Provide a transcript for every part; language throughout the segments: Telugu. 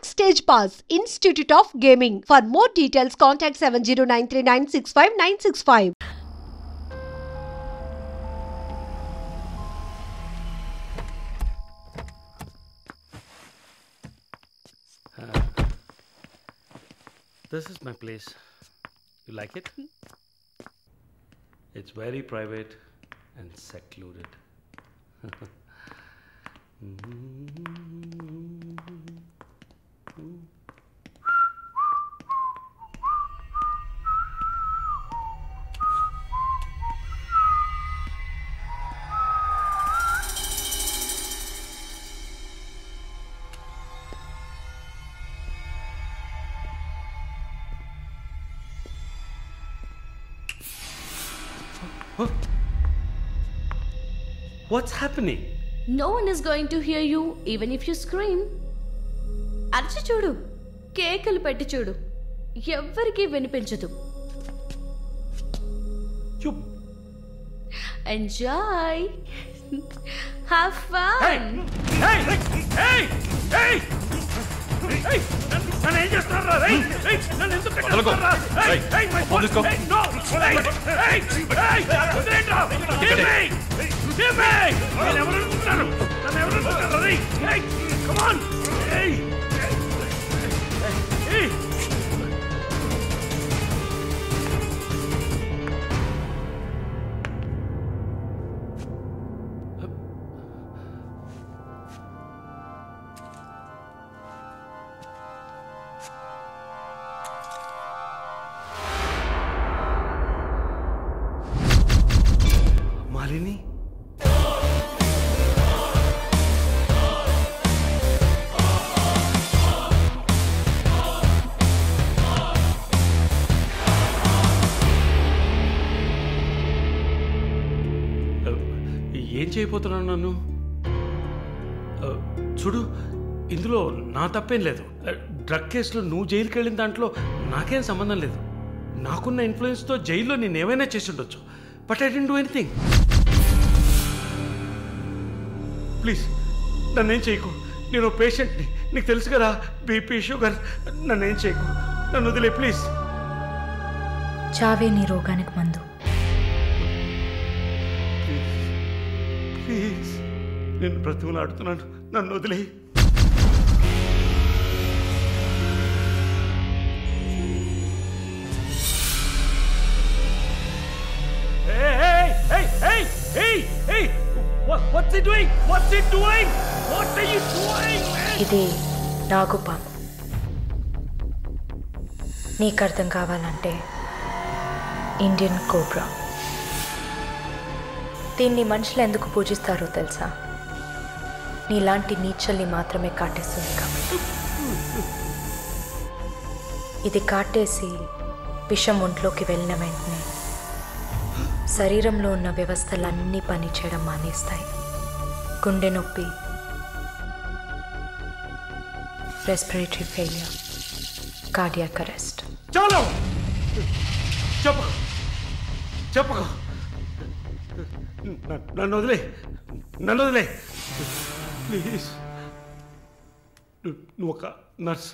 Backstage Pass, Institute of Gaming. For more details, contact 7093965965. This is my place. You like it? It's very private and secluded. Huh? What's happening? No one is going to hear you even if you scream. అరిచి చూడు, కేకలు పెట్టి చూడు, ఎవ్వరికీ వినిపించదు. Enjoy. Have fun. Hey! Hey! Hey! Hey! Hey! నన్ను ఏం చేస్తున్నారా? Hey! Hey! నన్ను ఎందుకు కట్టేస్తున్నారా? Hey! Hey! My phone! Hey! No! Hey! Hey! Hey! వదిలేండ్రా! Give me! Give me! నేను ఎవరు అనుకుంటున్నారు? నన్ను ఎవరు అనుకుంటున్నారు? Hey! Hey! Come on! Hey! Hey! Malini? ఏం చేయబోతున్నాను నన్ను? చూడు, ఇందులో నా తప్పేం లేదు. డ్రగ్ కేసులో నువ్వు జైలుకి వెళ్ళిన దాంట్లో నాకేం సంబంధం లేదు. నాకున్న ఇన్ఫ్లుయెన్స్తో జైల్లో నేను ఏమైనా చేసి ఉండొచ్చు. But I don't do anything. Please నన్నేం చేయకు. నేను పేషెంట్ని, నీకు తెలుసు కదా, బీపీ షుగర్. నన్నేం చేయకు, నన్ను వదిలే ప్లీజ్. చావే నీ రోగానికి మందు. ప్లీజ్ నేను బ్రతిమలాడుతున్నాను, నన్ను వదిలే. What's he doing? What's he doing? What are you doing, man? ఇది నాగుపాము. నీకు అర్థం కావాలంటే ఇండియన్ కోబ్రా. దీన్ని మనుషులు ఎందుకు పూజిస్తారో తెలుసా? నీలాంటి నీచల్ని మాత్రమే కాటేస్తుంది కాబట్టి. ఇది కాటేసి విషం ఒంట్లోకి వెళ్ళిన వెంటనే శరీరంలో ఉన్న వ్యవస్థలన్నీ పనిచేయడం మానేస్తాయి. గుండె నొప్పి, రెస్పిరేటరీ ఫెయిలియర్, కార్డియాక్ అరెస్ట్. చాలు, చెప్పు చెప్పు, నన్ను వదిలే, నన్ను వదిలే ప్లీజ్. నువ్వు ఒక nurse,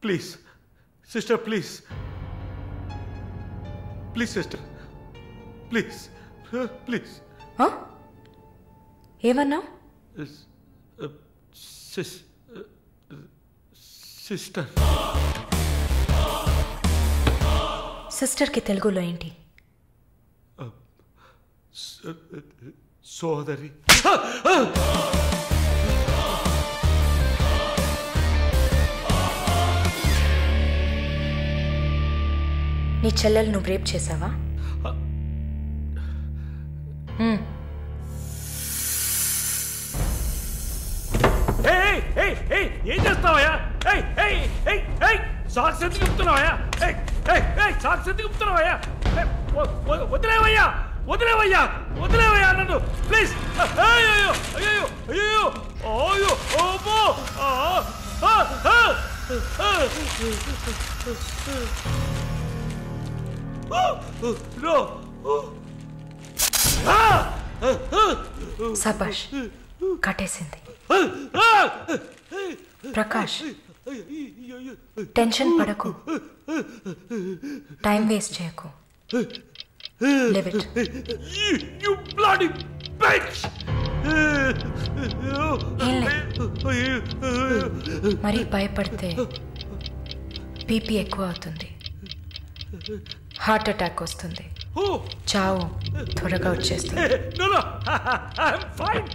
please sister, please please sister, please please. ఏమన్నా? సిస్టర్. సిస్టర్కి తెలుగులో ఏంటి? సోదరి. నీ చెల్లెలు నువ్వు రేప్ చేసావా? ఏం చేస్తావయ్యా? సాక్స్ ఎందుకు చెప్తున్నావయ్యా? సాక్స్ ఎందుకు చెప్తున్నావయ్యా? వదిలేవయ్యా, వదిలేవయ్యా, వదిలేవయ్యా నన్ను ప్లీజ్. అయ్యో అయ్యో అయ్యో అయ్యో ఓమో. సబాష్, కట్టేసింది. ప్రకాష్, టెన్షన్ పడకు, టైం వేస్ట్ చేయకు. Live it. You bloody bitch! మరీ భయపడితే బీపీ ఎక్కువ అవుతుంది, హార్ట్ అటాక్ వస్తుంది, చావు త్వరగా వచ్చేస్తుంది. No, I'm fine.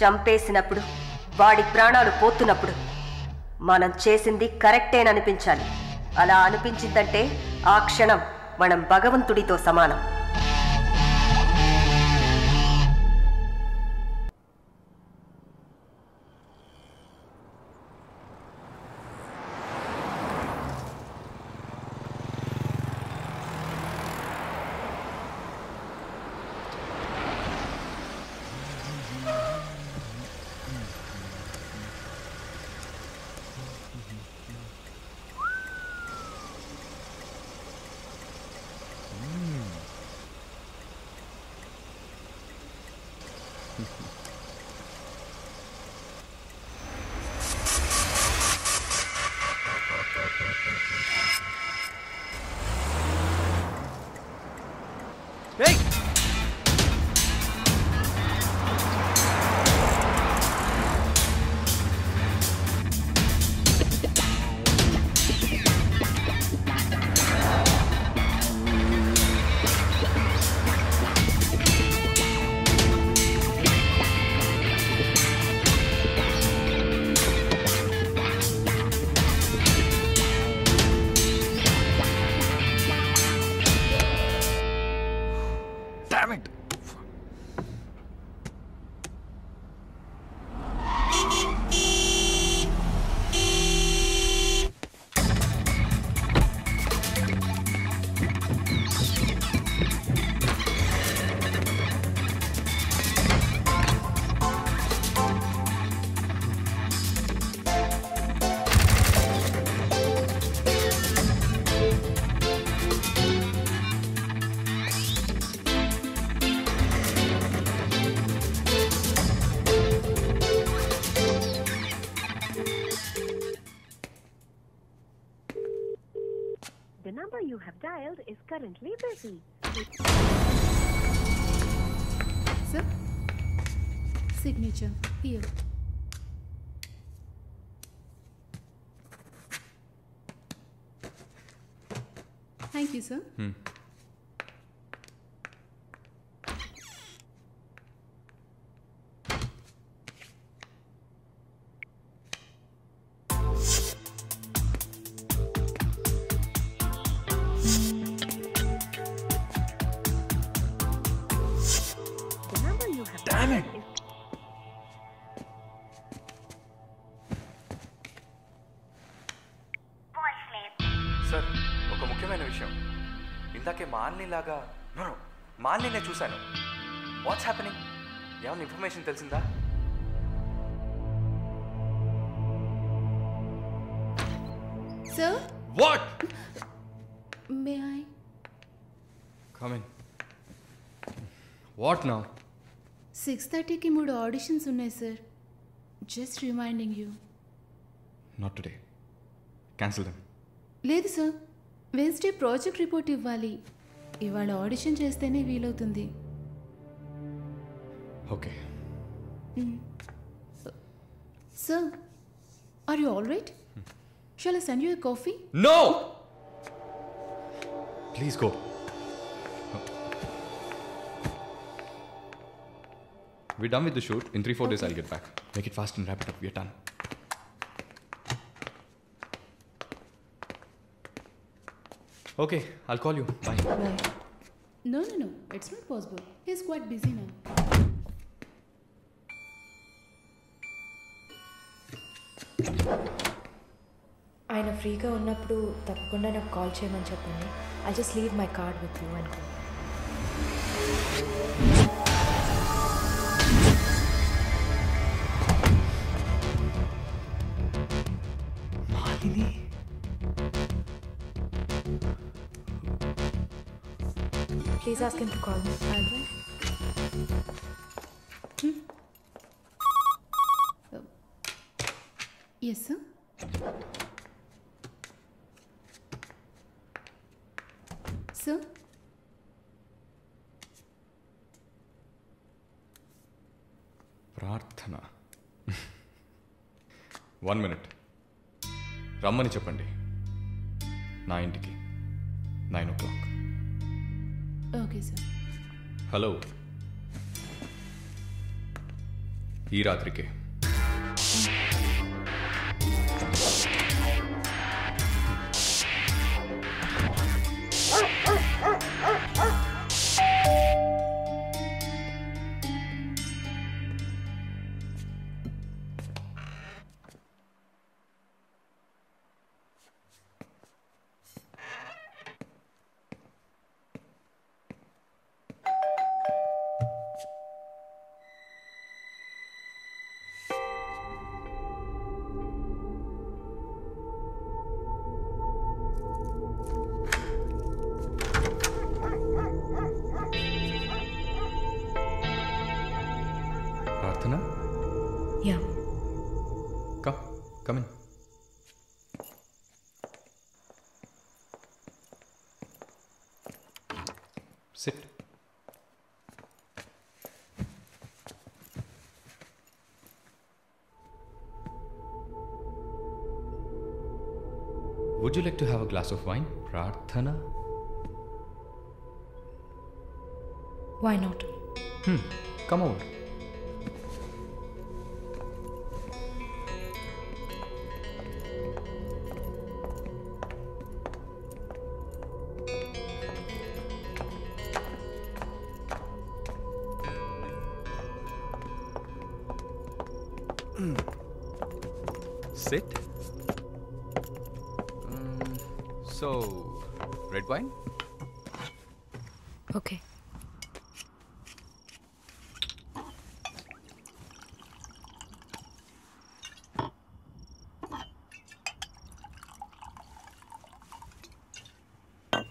చంపేసినప్పుడు, వాడి ప్రాణాలు పోతున్నప్పుడు మనం చేసింది కరెక్టేననిపించాలి. అలా అనిపించిందంటే ఆ క్షణం మనం భగవంతుడితో సమానం. The number you have dialed is currently busy. Sir, signature here. Thank you, sir. Sir, ఒక ముఖ్యమైన విషయం. ఇందాకే మాలినిలాగా మాలినే చూశాను. What's happening? ఏమైనా ఇన్ఫర్మేషన్ తెలిసిందా? Sir? What? May I? Come in. What now? 6:30కి 3 ఆడిషన్స్ ఉన్నాయి sir. Just reminding you. Not today. Cancel them. లేదు సార్, వెన్స్డే ప్రాజెక్ట్ రిపోర్ట్ ఇవ్వాలి. ఇవాళ ఆడిషన్ చేస్తేనే వీలవుతుంది. Okay. Sir, are you all right? Shall I send you a coffee? No! Please go. We're done with the shoot. In 3-4 days I'll get back. Make it fast and wrap it up. We're done. Okay I'll call you by. No, it's not possible. He's quite busy now. ఆయన ఫ్రీగా ఉన్నప్పుడు తప్పకుండా నాకు కాల్ చేయమని చెప్పండి. I just leave my card with you అనుకో. Malini please ask him to call me. Yes, sir. Sir? ప్రార్థన 1 minute రమ్మని చెప్పండి నా ఇంటికి 9 o'clock. Okay, sir. హలో ఈ రాత్రికే. ప్రార్థన yeah come in. Sit. Would you like to have a glass of wine, Prarthana? Why not? Come over. Sit. So, red wine? Okay.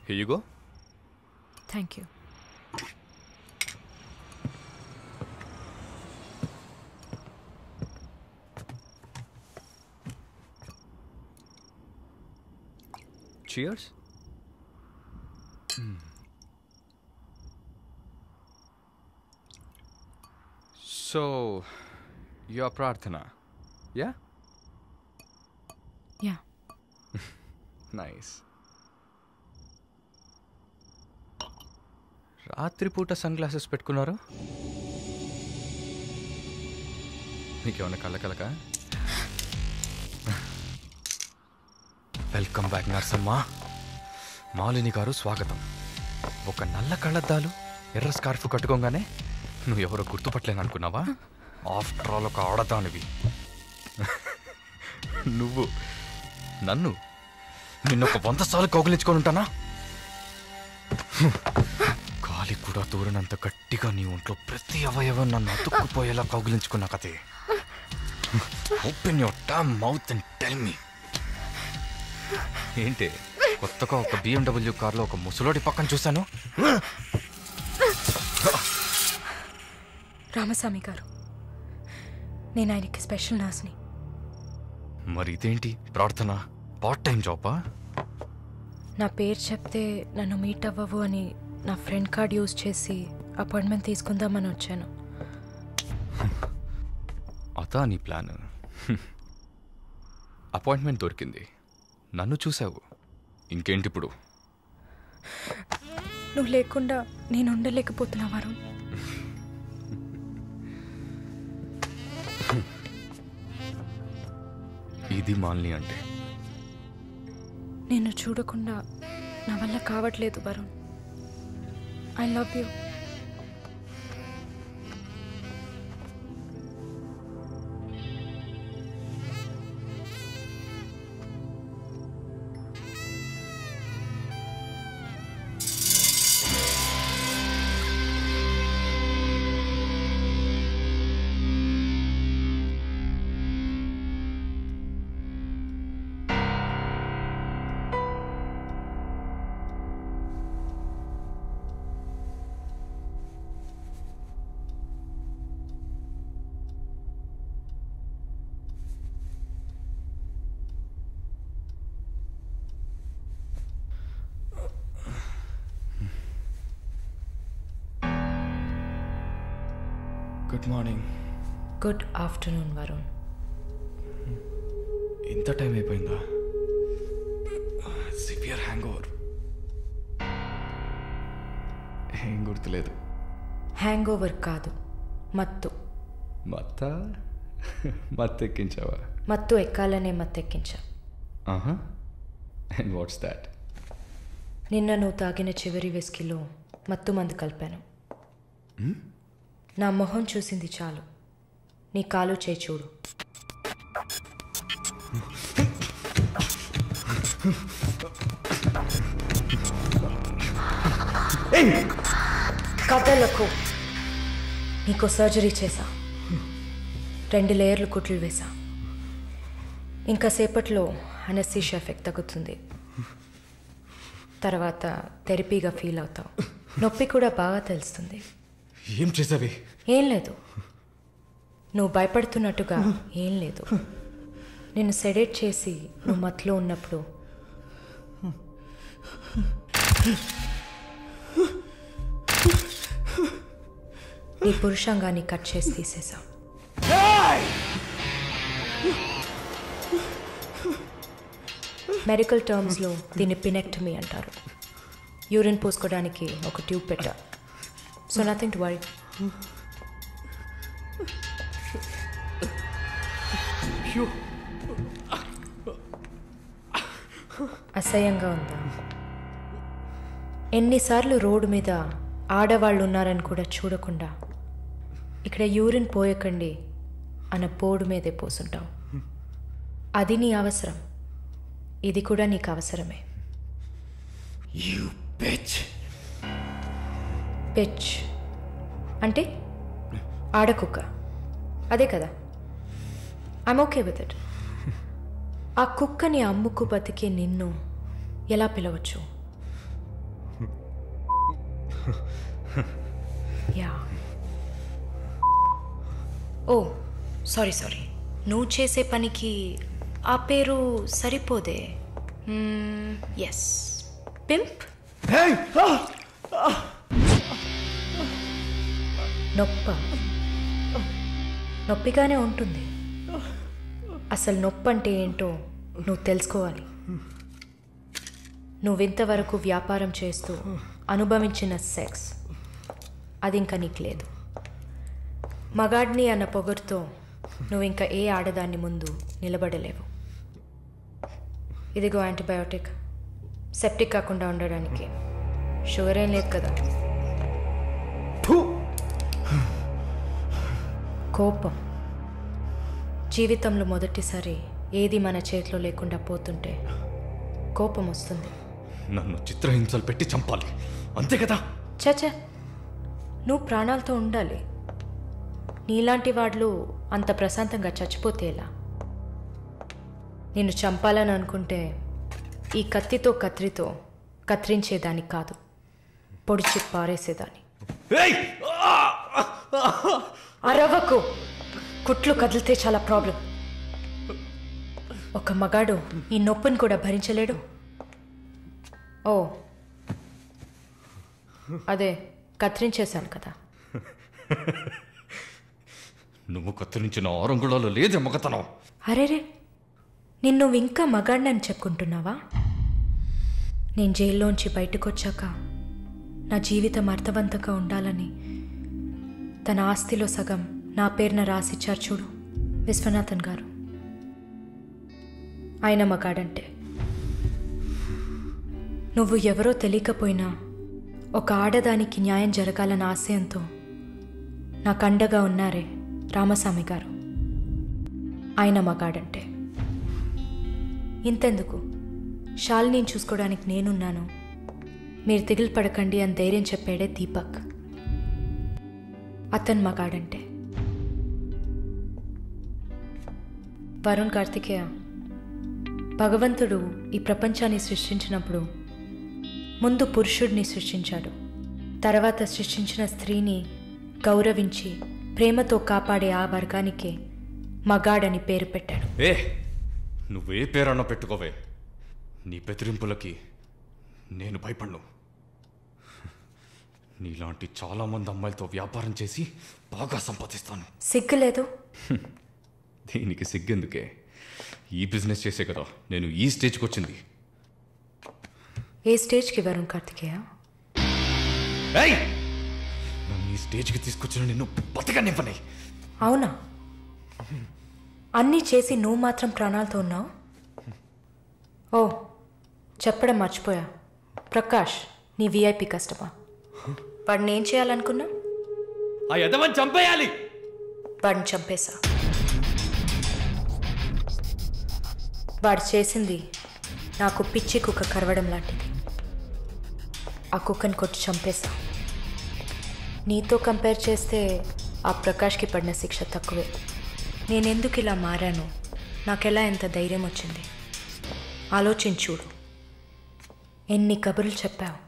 Here you go. Thank you. Cheers. So, you're Prarthana, yeah? Yeah. Nice. రాత్రిపూట సన్ గ్లాసెస్ పెట్టుకున్నారు? మీకేమన్నా కళ్ళ వెల్కమ్ బ్యాక్ నర్సమ్మ. మాలిని గారు స్వాగతం. ఒక నల్ల కళ్ళద్దాలు ఎర్ర స్కార్ఫ్ కట్టుకోగానే నువ్వు ఎవరో గుర్తుపట్టలేను అనుకున్నావా? ఆఫ్టర్ ఆల్ ఒక ఆడదానివి. నువ్వు నన్ను నిన్నొక 100 సార్లు కౌగిలించుకొని ఉంటానా? గాలి కూడా దూరనంత గట్టిగా నీ ఒంట్లో ప్రతి అవయవం నన్ను అతుక్కుపోయేలా కౌగిలించుకున్నా కదే. Open your damn mouth and tell me. ఏంటి కొత్తగా ఒక BMW కార్లో ఒక ముసలోడి పక్కన చూశాను. రామస్వామి గారు, నేను ఆయనకి స్పెషల్ నర్స్ని. మరి ఇదేంటి ప్రార్థన? పార్ట్ టైం జాబా? నా పేరు చెప్తే నన్ను మీట్ అవ్వవు అని నా ఫ్రెండ్ కార్డ్ యూజ్ చేసి అపాయింట్మెంట్ తీసుకుందామని వచ్చాను. అదా నీ ప్లాన్? అపాయింట్మెంట్ దొరికింది, నన్ను చూసావు, ఇంకేంటి ఇప్పుడు? నువ్వు లేకుండా నేను ఉండలేకపోతున్నా వరుణ్. ఇది మాలిని అంటే. నిన్ను చూడకుండా నా వల్ల కావట్లేదు Varun. I love you. Good morning. Good afternoon Varun. ఇంత టైం అయిపోయిందా? Severe hangover. ఏం గుర్తులేదు. హ్యాంగ్ ఓవర్ కాదు, మత్తు. మత్తు ఎక్కించావా? మత్తు ఎక్కాలనే మత్తెక్కించా. And what's that? నిన్న నువ్వు తాగిన చివరి విస్కీలో మత్తు మందు కలిపాను. నా మొహం చూసింది చాలు. నీ కాలు చేయి చూడు. కథలకు నీకు సర్జరీ చేశా. 2 లేయర్లు కుట్లు వేసా. ఇంకా సేపట్లో అనస్థీషియా ఎఫెక్ట్ తగ్గుతుంది. తర్వాత థెరపీగా ఫీల్ అవుతావు. నొప్పి కూడా బాగా తెలుస్తుంది. ఏం చేసావి? ఏం లేదు. నువ్వు భయపడుతున్నట్టుగా ఏం లేదు. నేను సెడేట్ చేసి నువ్వు మత్తులో ఉన్నప్పుడు నీ పురుషాంగాన్ని కట్ చేసి తీసేశాం. మెడికల్ టర్మ్స్లో దీన్ని పినెక్టమీ అంటారు. యూరిన్ పోసుకోవడానికి ఒక ట్యూబ్ పెట్టా. So nothing to worry. అసహ్యంగా ఉందా? ఎన్నిసార్లు రోడ్డు మీద ఆడవాళ్ళు ఉన్నారని కూడా చూడకుండా ఇక్కడ యూరిన్ పోయకండి అన్న బోర్డు మీదే పోసుంటావు. అది నీ అవసరం. ఇది కూడా నీకు అవసరమే. పిచ్ అంటే ఆడకుక్క, అదే కదా? I'm okay with it. ఆ కుక్కని అమ్ముకు బతికే నిన్ను ఎలా పిలవచ్చు? యా. ఓ సారీ, నువ్వు చేసే పనికి ఆ పేరు సరిపోదే. Yes, pimp. నొప్పిగానే ఉంటుంది. అసలు నొప్పి అంటే ఏంటో నువ్వు తెలుసుకోవాలి. నువ్వింతవరకు వ్యాపారం చేస్తూ అనుభవించిన సెక్స్ అది ఇంకా నీకు లేదు. మగాడిని అన్న పొగరుతో నువ్వు ఇంకా ఏ ఆడదాన్ని ముందు నిలబడలేవు. ఇదిగో యాంటీబయోటిక్. సెప్టిక్ కాకుండా ఉండడానికి. షుగర్ ఏం లేదు కదా? కోపం. జీవితంలో మొదటిసారి ఏది మన చేతిలో లేకుండా పోతుంటే కోపం వస్తుంది. నన్ను చిత్రహింసలు పెట్టి చంపాలి, అంతే కదా? చచ్చా, నువ్వు ప్రాణాలతో ఉండాలి. నీలాంటి వాళ్ళు అంత ప్రశాంతంగా చచ్చిపోతే ఎలా? నిన్ను చంపాలని అనుకుంటే ఈ కత్తితో కత్తితో కత్తిరించేదాన్ని కాదు, పొడిచి పారేసేదాన్ని. అరవకు. కుట్లు కదిలితే చాలా ప్రాబ్లం. ఒక మగాడు ఈ నొప్పిని కూడా భరించలేడు. ఓ అదే కత్తిరించేశాను కదా. నువ్వు కత్తిరించిన ఆరంగుళాలు లేదే మగతనం. అరేరే, నిన్ను ఇంకా మగాడినని చెప్పుకుంటున్నావా? నేను జైల్లోంచి బయటకు వచ్చాక నా జీవితం అర్థవంతంగా ఉండాలని తన ఆస్తిలో సగం నా పేరున రాసిచ్చారు చూడు విశ్వనాథన్ గారు. ఆయన మగాడంటే నువ్వు ఎవరో తెలియకపోయినా ఒక ఆడదానికి న్యాయం జరగాలన్న ఆశయంతో నాకు అండగా ఉన్నారే రామస్వామి గారు. ఆయన మగాడంటే. ఇంతెందుకు, శాలిని చూసుకోవడానికి నేనున్నాను, మీరు దిగులు పడకండి అని ధైర్యం చెప్పాడే దీపక్. అతను మగాడంటే. వరుణ్ కార్తికేయ, భగవంతుడు ఈ ప్రపంచాన్ని సృష్టించినప్పుడు ముందు పురుషుడిని సృష్టించాడు. తర్వాత సృష్టించిన స్త్రీని గౌరవించి ప్రేమతో కాపాడే ఆ వర్గానికే మగాడని పేరు పెట్టాడు. నువ్వే పేరన్నా పెట్టుకోవే, నీ బెదిరింపులకి నేను భయపడ్ను. నీలాంటి చాలామంది అమ్మాయిలతో వ్యాపారం చేసి బాగా సంపాదిస్తాను. సిగ్గులేదు? దీనికి సిగ్గెందుకే, ఈ బిజినెస్ చేసే కదా నేను ఈ స్టేజ్కి వచ్చింది. ఏ స్టేజ్కి వరుణ్ కార్తికేయ? నన్ను ఈ స్టేజ్కి తీసుకొచ్చిన నిన్ను బతకనివ్వని. అవునా? అన్నీ చేసి నువ్వు మాత్రం ప్రాణాలతో ఉన్నావు? ఓ, చెప్పడం మర్చిపోయా. ప్రకాష్ నీ విఐపి కస్టమర్. వాడిని ఏం చేయాలనుకున్నా? ఆ యదవని చంపేయాలి. వాడిని చంపేశా. వాడు చేసింది నాకు పిచ్చి కుక్క కరవడం లాంటిది. ఆ కుక్కని కొట్టి చంపేశా. నీతో కంపేర్ చేస్తే ఆ ప్రకాష్కి పడిన శిక్ష తక్కువే. నేనెందుకు ఇలా మారాను, నాకెలా ఎంత ధైర్యం వచ్చింది ఆలోచించూడు. ఎన్ని కబుర్లు చెప్పావు,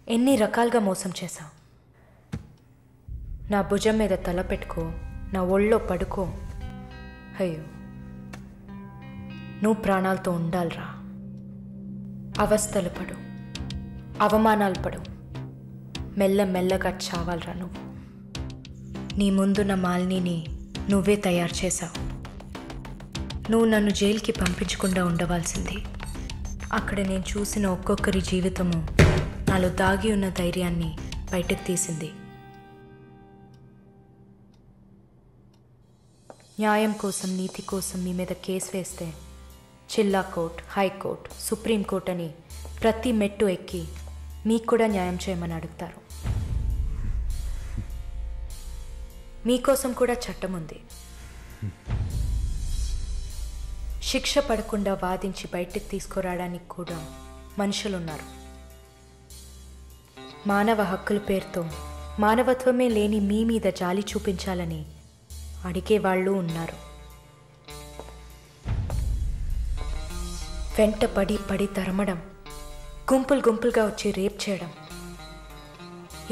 ఎన్ని రకాలుగా మోసం చేశావు. నా భుజం మీద తల పెట్టుకో, నా ఒళ్ళో పడుకో. అయ్యో, నువ్వు ప్రాణాలతో ఉండాలిరా. అవస్థలు పడు, అవమానాలు పడు, మెల్లమెల్లగా చావాలరా నువ్వు. నీ ముందున్న మాలిని నువ్వే తయారు చేశావు. నువ్వు నన్ను జైలుకి పంపించకుండా ఉండవలసింది. అక్కడ నేను చూసిన ఒక్కొక్కరి జీవితము నాలో దాగి ఉన్న ధైర్యాన్ని బయటకు తీసింది. న్యాయం కోసం, నీతి కోసం మీ మీద కేసు వేస్తే జిల్లా కోర్ట్, హైకోర్ట్, సుప్రీంకోర్ట్ అని ప్రతి మెట్టు ఎక్కి మీకు కూడా న్యాయం చేయమని అడుగుతారు. మీకోసం కూడా చట్టం ఉంది. శిక్ష పడకుండా వాదించి బయటకు తీసుకురావడానికి కూడా మనుషులున్నారు. మానవ హక్కుల పేరుతో మానవత్వమే లేని మీ మీద జాలి చూపించాలని అడిగేవాళ్ళు ఉన్నారు. వెంట పడి తరమడం, గుంపులు గుంపులుగా వచ్చి రేప్ చేయడం,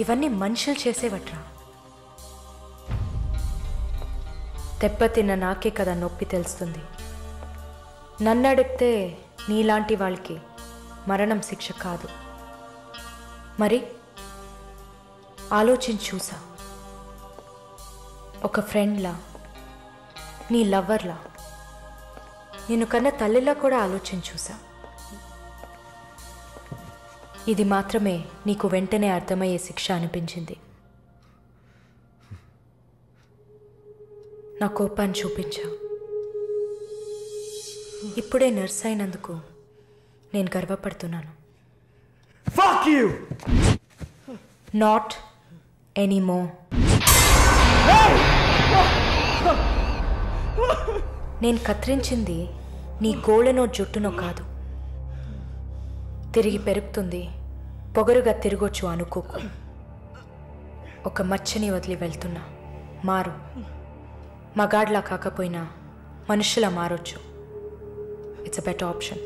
ఇవన్నీ మనుషులు చేసేవట్రా. దెబ్బతిన్న నాకే కదా నొప్పి తెలుస్తుంది. నన్ను అడిగితే నీలాంటి వాళ్ళకి మరణం శిక్ష కాదు. మరి ఆలోచించి చూసా. ఒక ఫ్రెండ్లా, నీ లవ్వర్లా, నేను కన్నా తల్లిలా కూడా ఆలోచించి చూసా. ఇది మాత్రమే నీకు వెంటనే అర్థమయ్యే శిక్ష అనిపించింది. నా కోపాన్ని చూపించా. ఇప్పుడే నర్స్ అయినందుకు నేను గర్వపడుతున్నాను. Not anymore. నేను కత్తిరించింది నీ గోళ్ళనో జుట్టునో కాదు. తిరిగి పెరుగుతుంది, పొగరుగా తిరగొచ్చు అనుకోకు. ఒక మచ్చని వదిలి వెళ్తున్నా. మారు. మగాడ్లా కాకపోయినా మనుషులా మారొచ్చు. It's a better option.